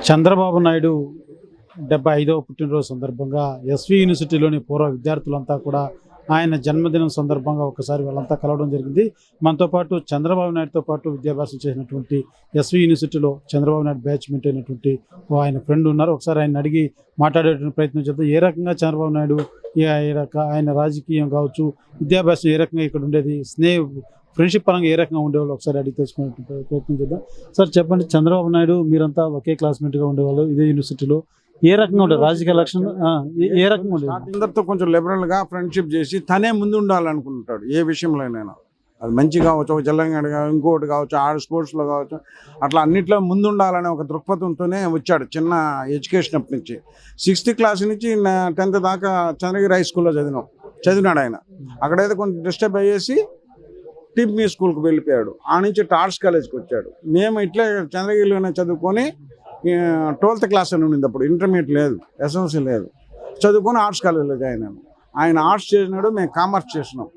చంద్రబాబు నాయుడు 75వ పుట్టినరోజు సందర్భంగా ఎస్వి యూనివర్సిటీలోని పూర్వ విద్యార్థులంతా కూడా ఆయన జన్మదినం సందర్భంగా ఒకసారి వాళ్ళంతా కలవడం జరిగింది. మనతో పాటు చంద్రబాబు నాయుడుతో పాటు విద్యాభ్యాసం చేసినటువంటి ఎస్వి యూనివర్సిటీలో చంద్రబాబు నాయుడు బ్యాచ్మెంట్ అయినటువంటి ఆయన ఫ్రెండ్ ఉన్నారు. ఒకసారి ఆయన అడిగి మాట్లాడేటువంటి ప్రయత్నం చేద్దాం. ఏ రకంగా చంద్రబాబు నాయుడు ఆయన రాజకీయం కావచ్చు, విద్యాభ్యాసం ఏ రకంగా ఇక్కడ ఉండేది, ఫ్రెండ్షిప్ పరంగా ఏ రకంగా ఉండేవాళ్ళు ఒకసారి అడిగి తెలుసుకునే ప్రయత్నం చేద్దాం. సార్ చెప్పండి, చంద్రబాబు నాయుడు మీరంతా ఒకే క్లాస్మేట్గా ఉండేవాళ్ళు ఇదే యూనివర్సిటీలో. ఏ రకంగా ఉండేది రాజకీయ లక్షణం, ఏ రకంగా ఉండేది? అందరితో కొంచెం లిబరల్గా ఫ్రెండ్షిప్ చేసి తనే ముందు ఉండాలనుకుంటాడు ఏ విషయంలోనైనా. అది మంచి కావచ్చు, ఒక జల్లంగడి ఇంకోటి కావచ్చు, ఆడ స్పోర్ట్స్లో కావచ్చు, అట్లా అన్నిట్లో ముందు ఉండాలనే ఒక దృక్పథంతోనే వచ్చాడు. చిన్న ఎడ్యుకేషన్ అప్పటి నుంచి 6th క్లాస్ నుంచి 10th దాకా చంద్రగిరి హై స్కూల్లో చదివినాడు ఆయన. అక్కడైతే కొంచెం డిస్టర్బ్ అయ్యేసి టిప్మీ స్కూల్కి వెళ్ళిపోయాడు. ఆ నుంచి ఆర్ట్స్ కాలేజ్కి వచ్చాడు. మేము ఇట్లే చంద్రగిరిలోనే చదువుకొని 12th క్లాస్ అని ఉండింది అప్పుడు, ఇంటర్మీడియట్ లేదు, ఎస్ఎల్సీ లేదు, చదువుకొని ఆర్ట్స్ కాలేజ్లో జాయిన్ అయ్యాను. ఆయన ఆర్ట్స్ చేసినాడు, మేము కామర్స్ చేసినాం.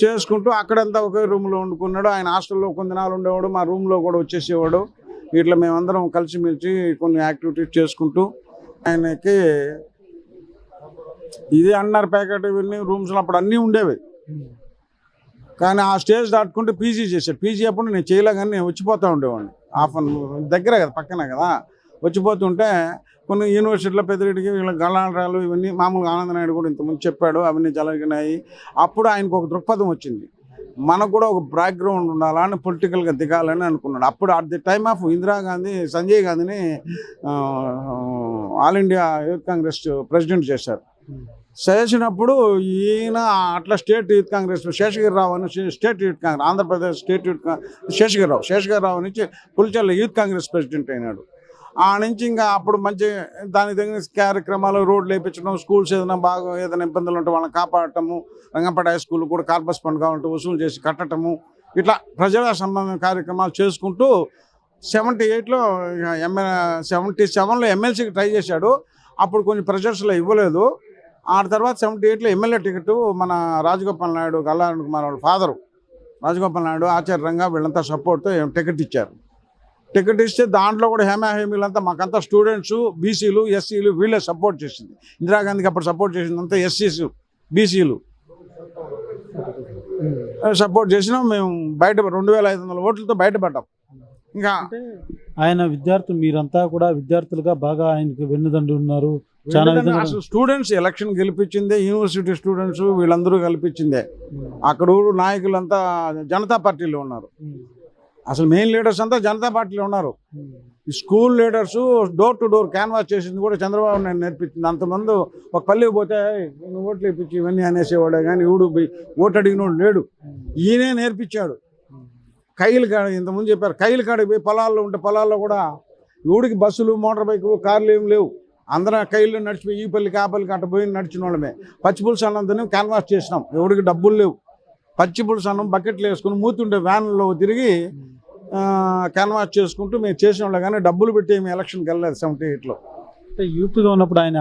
చేసుకుంటూ అక్కడంతా ఒకే రూమ్లో వండుకున్నాడు. ఆయన హాస్టల్లో కొన్ని దినాలు ఉండేవాడు, మా రూమ్లో కూడా వచ్చేసేవాడు. ఇట్లా మేమందరం కలిసిమెలిసి కొన్ని యాక్టివిటీస్ చేసుకుంటూ ఆయనకి ఇది అన్నారు ప్యాకెట్ ఇవన్నీ రూమ్స్లో అప్పుడు అన్నీ ఉండేవి. కానీ ఆ స్టేజ్ దాటుకుంటే పీజీ చేశాడు. పీజీ అప్పుడు నేను చేయలేగానే నేను వచ్చిపోతూ ఉండేవాడిని. దగ్గరే కదా, పక్కనే కదా, వచ్చిపోతుంటే కొన్ని యూనివర్సిటీలో పెద్దరెడ్డికి వీళ్ళ గల్లారాలు ఇవన్నీ మామూలుగా ఆనందనాయుడు కూడా ఇంతకుముందు చెప్పాడు, అవన్నీ జరిగినాయి. అప్పుడు ఆయనకు ఒక దృక్పథం వచ్చింది, మనకు కూడా ఒక బ్యాక్గ్రౌండ్ ఉండాలని, పొలిటికల్గా దిగాలని అనుకున్నాడు. అప్పుడు at the time of Indira Gandhi Sanjay గాంధీని all India youth Congress president చేశారు. చేసినప్పుడు ఈయన అట్లా స్టేట్ యూత్ కాంగ్రెస్ శేషగిరిరావు అని state youth Congress, Andhra Pradesh state youth Seshagiri Rao నుంచి పులిచెర్ల యూత్ కాంగ్రెస్ ప్రెసిడెంట్ అయినాడు. ఆ నుంచి ఇంకా అప్పుడు మంచి దానికి తగిన కార్యక్రమాలు, రోడ్లు వేయించడం, స్కూల్స్ ఏదైనా ఇబ్బందులు ఉంటే వాళ్ళని కాపాడటము, రంగంపేట హై స్కూల్ కూడా కార్పస్ ఫండ్ కావాలంటే వసూలు చేసి కట్టడము, ఇట్లా ప్రజల సంబంధం కార్యక్రమాలు చేసుకుంటూ 78లో 77లో ఎమ్మెల్సీకి ట్రై చేశాడు. అప్పుడు కొంచెం ప్రెషర్స్లో ఇవ్వలేదు. ఆ తర్వాత 78లో ఎమ్మెల్యే టికెట్ మన రాజగోపాల్ నాయుడు, కళ్యాణ్ కుమార్ వాళ్ళ ఫాదరు రాజగోపాల్ నాయుడు, ఆచార్య రంగా వీళ్ళంతా సపోర్ట్తో టికెట్ ఇచ్చారు. టికెట్ ఇస్తే దాంట్లో కూడా హేమీలంతా మాకంతా స్టూడెంట్స్, బీసీలు, ఎస్సీలు వీళ్ళే సపోర్ట్ చేసింది. ఇందిరాగాంధీకి అప్పుడు సపోర్ట్ చేసిందంతా ఎస్సీస్, బీసీలు సపోర్ట్ చేసినాం. మేము బయట 2500 ఓట్లతో బయటపడ్డాం. ఇంకా ఆయన విద్యార్థులు మీరంతా కూడా విద్యార్థులుగా బాగా ఆయనకి వెన్నుదండి ఉన్నారు. అసలు స్టూడెంట్స్ ఎలక్షన్ గెలిపించిందే, యూనివర్సిటీ స్టూడెంట్స్ వీళ్ళందరూ గెలిపించిందే. అక్కడ నాయకులంతా జనతా పార్టీలో ఉన్నారు. అసలు మెయిన్ లీడర్స్ అంతా జనతా పార్టీలో ఉన్నారు. ఈ school leaders door to door canvas చేసింది కూడా చంద్రబాబు నాయుడు నేర్పించింది. అంతమంది ఒక పల్లెకి పోతే నువ్వు ఓట్లు ఇప్పించి ఇవన్నీ అనేసేవాడే, కానీ ఈడు ఓటు అడిగినోడు లేడు. ఈయనే నేర్పించాడు. కైలు కాడ ఇంతకుముందు చెప్పారు, కైలు కాడికి పోయి పొలాల్లో ఉంటే పొలాల్లో కూడా ఊడికి బస్సులు, మోటార్ బైకులు, కార్లు ఏమి లేవు. అందరం కైళ్ళు నడిచిపోయి ఈ పల్లికి ఆ పల్లికి అట్ట పోయి నడిచిన వాళ్ళమే. పచ్చిపులుసు అన్నంతనే క్యాన్వాస్ చేసినాం. ఎవరికి డబ్బులు లేవు. పచ్చిపులుసు అన్నం బకెట్లు వేసుకుని మూతుండే వ్యాన్లో తిరిగి క్యాన్వాస్ చేసుకుంటూ మేము చేసిన వాళ్ళే, కానీ డబ్బులు పెట్టి ఏమి ఎలక్షన్కి వెళ్ళలేదు 78లో. అంటే యూత్గా ఉన్నప్పుడు ఆయన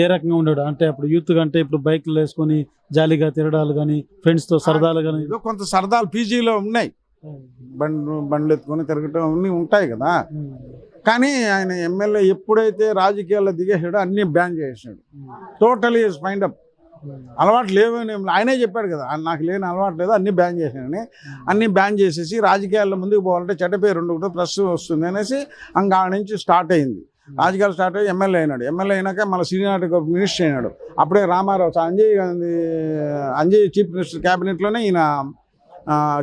ఏ రకంగా ఉన్నాడు అంటే, అప్పుడు యూత్ కంటే ఇప్పుడు బైక్లు వేసుకొని జాలీగా తిరగడాలు కానీ, ఫ్రెండ్స్తో సరదాలు కానీ, ఏదో కొంత సరదాలు పీజీలో ఉన్నాయి. బండ్లు ఎత్తుకొని తిరగటం అన్నీ ఉంటాయి కదా. కానీ ఆయన ఎమ్మెల్యే ఎప్పుడైతే రాజకీయాల్లో దిగేసాడో అన్నీ బ్యాన్ చేసాడు. Totally find up. అలవాటు లేవని ఆయనే చెప్పాడు కదా, నాకు లేని అలవాటు లేదు, అన్నీ బ్యాన్ చేశాడని. అన్నీ బ్యాన్ చేసేసి రాజకీయాల్లో ముందుకు పోవాలంటే చెడ్డ పేరు ఉండకూడదు, ప్రెస్ వస్తుంది అనేసి ఇంకా ఆ నుంచి స్టార్ట్ అయింది. రాజకీయాలు స్టార్ట్ అయ్యి ఎమ్మెల్యే అయినాడు. ఎమ్మెల్యే అయినాక మళ్ళీ సీనియర్ మినిస్టర్ అయినాడు. అప్పుడే రామారావు, అంజయ్ చీఫ్ మినిస్టర్ క్యాబినెట్లోనే ఈయన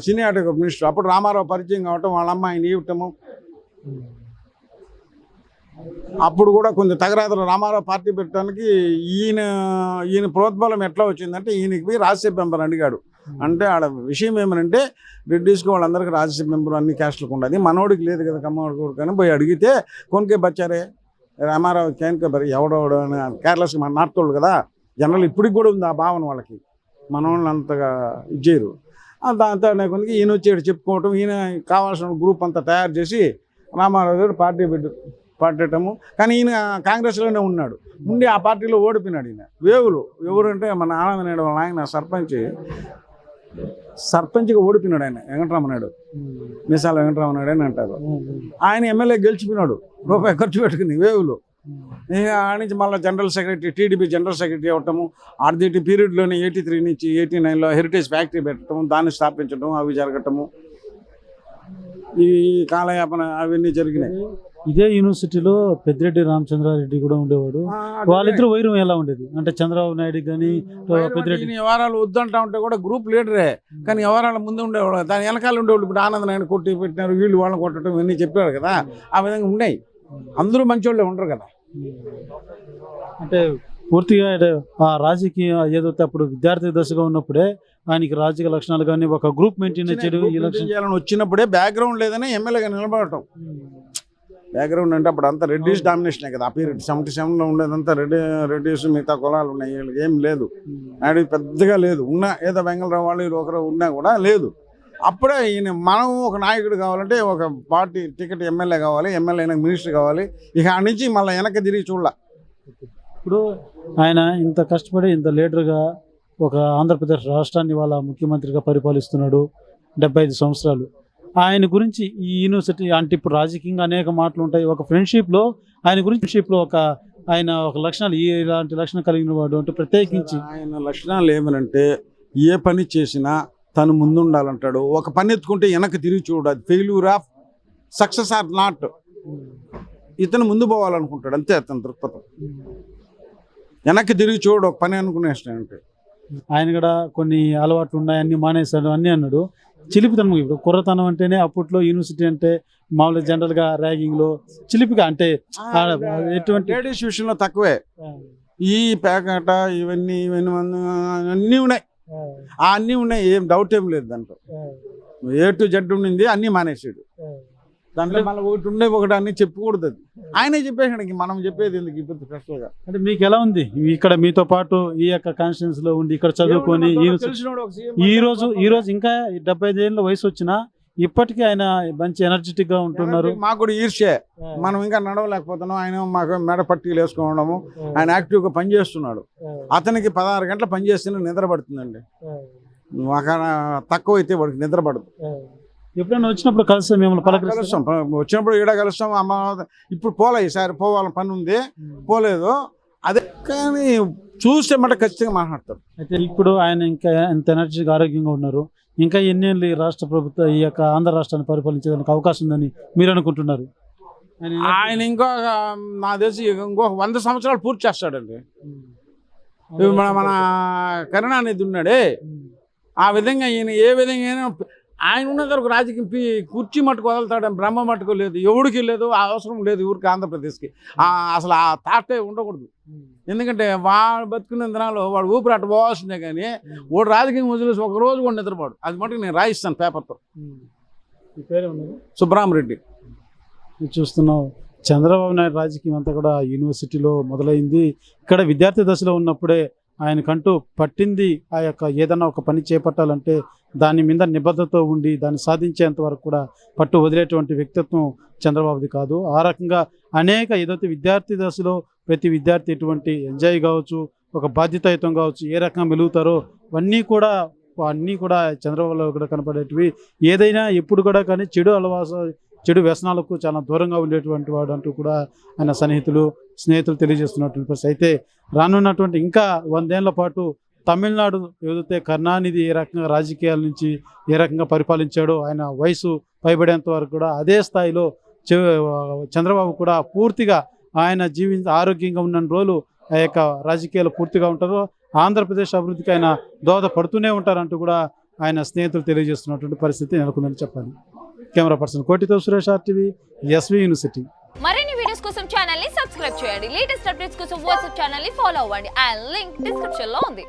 సీనియర్ మినిస్టర్. అప్పుడు రామారావు పరిచయం కావటం, వాళ్ళ అమ్మ ఆయన ఇవ్వటము. అప్పుడు కూడా కొంచెం తగరాతలు రామారావు పార్టీ పెట్టడానికి ఈయన ప్రోద్బలం ఎట్లా వచ్చిందంటే, ఈయనకి పోయి రాజ్యసభ మెంబర్ అడిగాడు. అంటే ఆడ విషయం ఏమనంటే, రెడ్డిస్కి వాళ్ళందరికీ రాజ్యసభ మెంబర్ అన్ని క్యాస్ట్లకు ఉండదు, మనోడికి లేదు కదా కమ్మోడి కొడుకు అని పోయి అడిగితే, కొనికే బచ్చారే రామారావు కేన్కే బరి ఎవడోడు అని కేరళకి మన నార్త్ వాళ్ళు కదా జనరల్, ఇప్పటికి కూడా ఉంది ఆ భావన వాళ్ళకి. మనోళ్ళని అంతగా ఇచ్చేయరు. దాంతో కొనికి ఈయన వచ్చి చెప్పుకోవటం, ఈయన కావాల్సిన గ్రూప్ అంతా తయారు చేసి రామారావు గారు పార్టీ పెట్టడము. కానీ ఈయన కాంగ్రెస్లోనే ఉన్నాడు. ఉండి ఆ పార్టీలో ఓడిపోయినాడు. ఈయన వేవులు ఎవరంటే మన ఆనందనాయుడు వాళ్ళ ఆయన సర్పంచ్ సర్పంచ్గా ఓడిపోయినాడు ఆయన వెంకటరామనాయుడు, మీసాల వెంకటరామనాయుడు అని అంటారు. ఆయన ఎమ్మెల్యే గెలిచిపోయినాడు రూపాయి ఖర్చు పెట్టుకుని వేవులు. ఇక ఆ నుంచి మళ్ళీ general secretary, TDP general secretary అవ్వటము, ఆర్డీటీ పీరియడ్లోనే 83 నుంచి 89లో హెరిటేజ్ ఫ్యాక్టరీ పెట్టడం, దాన్ని స్థాపించడం, అవి జరగటము, ఈ కాలయాపన అవన్నీ జరిగినాయి. ఇదే యూనివర్సిటీలో పెద్దిరెడ్డి రామచంద్రారెడ్డి కూడా ఉండేవాడు. వాళ్ళిద్దరు వైరం ఎలా ఉండేది అంటే చంద్రబాబు నాయుడు కానీ పెద్దిరెడ్డి వ్యవహారాలు వద్దంటా ఉంటే కూడా గ్రూప్ లీడరే, కానీ వ్యవహారాల ముందు ఉండేవాడు, దాని వెనకాల ఉండేవాళ్ళు. ఇప్పుడు ఆనంద నాయుడు కొట్టి పెట్టినారు, వీళ్ళు వాళ్ళని కొట్టడం ఇవన్నీ చెప్పారు కదా, ఆ విధంగా ఉన్నాయి. అందరూ మంచోళ్ళే ఉండరు కదా. అంటే పూర్తిగా ఆ రాజకీయ ఏదైతే అప్పుడు విద్యార్థి దశగా ఉన్నప్పుడే ఆయనకి రాజకీయ లక్షణాలు కానీ ఒక గ్రూప్ మెయింటైన్ చేయాలని వచ్చినప్పుడే బ్యాక్గ్రౌండ్ లేదని ఎమ్మెల్యేగా నిలబడటం. బ్యాక్గ్రౌండ్ అంటే అప్పుడు అంతా రెడ్డిస్ డామినేషనే కదా. ఆ పీరియడ్ 77లో ఉండేదంతా రెడ్డిస్, మిగతా కులాలు ఉన్నాయి, వీళ్ళకి ఏం లేదు. నాయుడు పెద్దగా లేదు, ఉన్నా ఏదో వెంగళరావు వాళ్ళు ఒకరు ఉన్నా కూడా లేదు. అప్పుడే ఈయన మనం ఒక నాయకుడు కావాలంటే ఒక పార్టీ టికెట్ ఎమ్మెల్యే కావాలి, ఎమ్మెల్యే అయినా మినిస్టర్ కావాలి. ఇక ఆ నుంచి మళ్ళీ వెనక్కి తిరిగి చూడాల. ఇప్పుడు ఆయన ఇంత కష్టపడి ఇంత లీడర్గా ఒక ఆంధ్రప్రదేశ్ రాష్ట్రాన్ని వాళ్ళ ముఖ్యమంత్రిగా పరిపాలిస్తున్నాడు 75 సంవత్సరాలు. ఆయన గురించి ఈ యూనివర్సిటీ అంటే ఇప్పుడు రాజకీయంగా అనేక మాటలు ఉంటాయి. ఒక ఫ్రెండ్షిప్లో ఆయన గురించి ఫ్రెండ్షిప్లో ఆయన ఒక లక్షణాలు ఇలాంటి లక్షణం కలిగిన వాడు అంటే ప్రత్యేకించి ఆయన లక్షణాలు ఏమనంటే ఏ పని చేసినా తను ముందుండాలంటాడు. ఒక పని ఎత్తుకుంటే వెనక్కి తిరిగి చూడు, అది failure of success or not. ఇతను ముందు పోవాలనుకుంటాడు, అంతే అతను దృక్పథం. వెనక్కి తిరిగి చూడు ఒక పని అనుకునేస్తానంటే. ఆయన కూడా కొన్ని అలవాట్లు ఉన్నాయి, అన్ని మానేశాడు అన్నీ అన్నాడు. చిలిపితనం ఇప్పుడు కుర్రతనం అంటేనే అప్పట్లో యూనివర్సిటీ అంటే మామూలుగా జనరల్గా ర్యాగింగ్లో చిలిపిగా అంటే ఎటువంటి లేడీస్ విషయంలో తక్కువే. ఈ ప్యాకెట ఇవన్నీ అన్నీ ఉన్నాయి, అన్నీ ఉన్నాయి, ఏం డౌట్ ఏం లేదు దాంట్లో. A to Z ఉండింది, అన్నీ మానేసాడు. దాంట్లో మళ్ళీ ఒకటి ఉండే ఒకటి అన్ని చెప్పకూడదు. అది ఆయనే చెప్పేసాడు, మనం చెప్పేది ఎందుకు ఇప్పుడు స్పెషల్గా. అంటే మీకు ఎలా ఉంది ఇక్కడ మీతో పాటు ఈ యొక్క కాన్స్టిట్యూన్స్ లో ఉండి ఇక్కడ చదువుకొని ఈ రోజు ఇంకా 75 ఏళ్ళ వయసు వచ్చినా ఇప్పటికీ ఆయన మంచి ఎనర్జెటిక్ గా ఉంటున్నారు. మాకు కూడా ఈర్ష్యే, మనం ఇంకా నడవలేకపోతున్నాం. ఆయన మాకు మెడ పట్టీలు వేసుకోవడము, ఆయన యాక్టివ్గా పనిచేస్తున్నాడు. అతనికి 16 గంటలు పనిచేస్తేనే నిద్ర పడుతుందండి. తక్కువ అయితే వాడికి నిద్ర పడదు. ఎప్పుడైనా వచ్చినప్పుడు కలిసి మిమ్మల్ని కలుస్తాం, వచ్చినప్పుడు ఈడ కలుస్తాం. అమ్మ ఇప్పుడు పోలే, ఈసారి పోవాలని పని ఉంది, పోలేదు. అదే కానీ చూస్తే మాట ఖచ్చితంగా మాట్లాడతారు. అయితే ఇప్పుడు ఆయన ఇంకా ఎంత ఎనర్జీగా ఆరోగ్యంగా ఉన్నారు, ఇంకా ఎన్నేళ్ళు ఈ రాష్ట్ర ప్రభుత్వం ఈ యొక్క ఆంధ్ర రాష్ట్రాన్ని పరిపాలించేదానికి అవకాశం ఉందని మీరు అనుకుంటున్నారు? ఆయన నాకు తెలిసి ఇంకొక 100 సంవత్సరాలు పూర్తి చేస్తాడండి. మన కరుణానిధి ఉన్నాడే, ఆ విధంగా ఈయన ఏ విధంగా ఆయన ఉన్నంత వరకు రాజకీయం కుర్చీ మట్టుకు వదులుతాడని బ్రహ్మ మట్టుకు లేదు, ఎవడికి లేదు, అవసరం లేదు ఊరికి ఆంధ్రప్రదేశ్కి. అసలు ఆ థాటే ఉండకూడదు. ఎందుకంటే వాడు బతుకున్న దినాలు వాడు ఊపిరాట పోవాల్సిందే, కానీ వాడు రాజకీయం వదిలేసి ఒక రోజు కూడా నిద్రపోడు. అది మటుకు నేను రాయిస్తాను పేపర్తో. సుబ్రహ్మరెడ్డి. చూస్తున్నావు, చంద్రబాబు నాయుడు రాజకీయం అంతా కూడా యూనివర్సిటీలో మొదలైంది. ఇక్కడ విద్యార్థి దశలో ఉన్నప్పుడే ఆయనకంటూ పట్టింది ఆ యొక్క ఏదైనా ఒక పని చేపట్టాలంటే దాని మీద నిబద్ధతతో ఉండి దాన్ని సాధించేంత వరకు కూడా పట్టు వదిలేటువంటి వ్యక్తిత్వం చంద్రబాబుది కాదు. ఆ రకంగా అనేక ఏదైతే విద్యార్థి దశలో ప్రతి విద్యార్థి ఎటువంటి ఎంజాయ్ కావచ్చు, ఒక బాధ్యతాయుతం కావచ్చు, ఏ రకంగా మెలుగుతారో అన్నీ కూడా చంద్రబాబులో కూడా కనపడేటివి. ఏదైనా ఎప్పుడు కూడా కానీ చెడు వ్యసనాలకు చాలా దూరంగా ఉండేటువంటి వాడు అంటూ కూడా ఆయన స్నేహితులు తెలియజేస్తున్నటువంటి పరిస్థితి. అయితే రానున్నటువంటి ఇంకా 100 ఏళ్ల పాటు తమిళనాడు ఏదైతే కరుణానిధి ఏ రకంగా రాజకీయాల నుంచి ఏ రకంగా పరిపాలించాడో ఆయన వయసు పైబడేంత వరకు కూడా అదే స్థాయిలో చంద్రబాబు కూడా పూర్తిగా ఆయన ఆరోగ్యంగా ఉన్న రోజులు ఆ యొక్క రాజకీయాలు పూర్తిగా ఉంటారు. ఆంధ్రప్రదేశ్ అభివృద్ధికి ఆయన దోహదపడుతూనే ఉంటారంటూ కూడా ఆయన స్నేహితులు తెలియజేస్తున్నటువంటి పరిస్థితి నెలకొందని చెప్పాలి. కెమెరా పర్సన్ కోటితో సురేష్, RTV, SV యూనివర్సిటీ. మరిన్ని వీడియోస్ కోసం ఛానల్ ని సబ్స్క్రైబ్ చేయండి. లేటెస్ట్ అప్డేట్స్ కోసం వాట్సాప్ ఛానల్ ని ఫాలో అవ్వండి. ఆ లింక్ డిస్క్రిప్షన్ లో ఉంది.